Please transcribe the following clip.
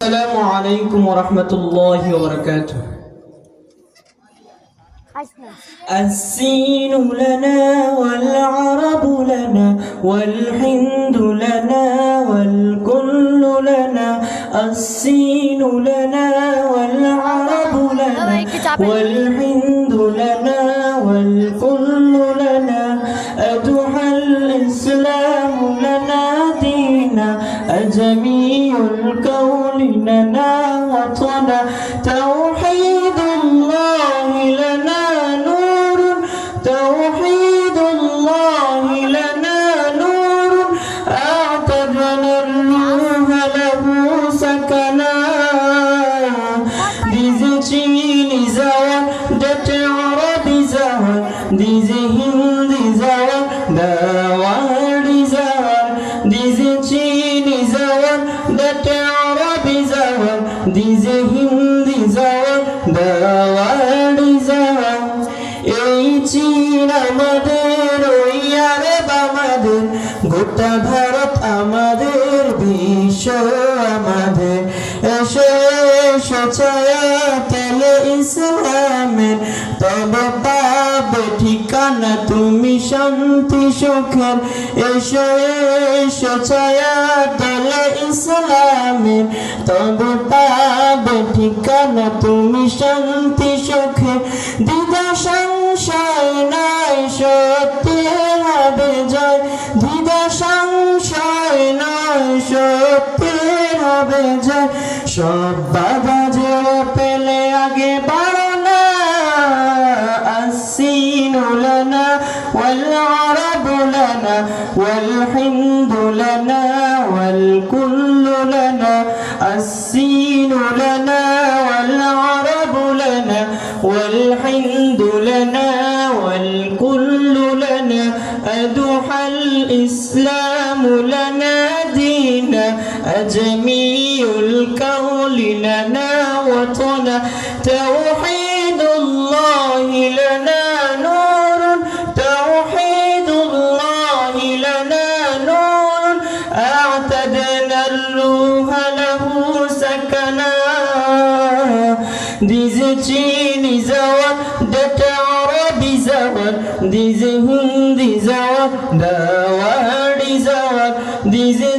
السلام عليكم ورحمة الله وبركاته. السين لنا والعرب لنا والهند لنا والكل لنا. السين لنا والعرب لنا والهند لنا والكل لنا. أضحى الإسلام لنا دينا جميع الكون لنا وطنا. توحيد الله لنا نور توحيد الله لنا نور. أعتدنا الروح له سكنا. Diese Chini Zawan, das Arabi Zawan, diese Hindi Zawan, the world Zawan. Diese Chini Zawan, das Arabi Zawan, diese Hindi Zawan, the world Zawan. এই চীন আমাদের, ওই আরব আমাদের, গোটা ভারত আমাদের, বিশ্ব আমাদের। এসো এসো ছায়া তেলে ইসলামের, তবে পাবে ঠিকানা তুমি শান্তি সুখের। এসো এসো ছায়া তেলে ইসলামের, তবে পাবে ঠিকানা তুমি শান্তি সুখের। দ্বিধা সংশয় নাই সত্যের হবে জয়, দ্বিধা সংশয় নাই সত্যের হবে জয়। সব বাধা জেরে পেলে আগে বাড়ো না। السين لنا والعرب لنا والهند لنا والكل لنا. السين لنا والعرب لنا والهند لنا والكل لنا. أضحى الإسلام لنا دينا جميع الكون لنا وطنا. توحيد الله لنا نور توحيد الله لنا نور. أعتدنا الروح له سكنا. Diese Chini Zawan, das Arabi Zawan, diese Hindi Zawan, the world Zawan. Diese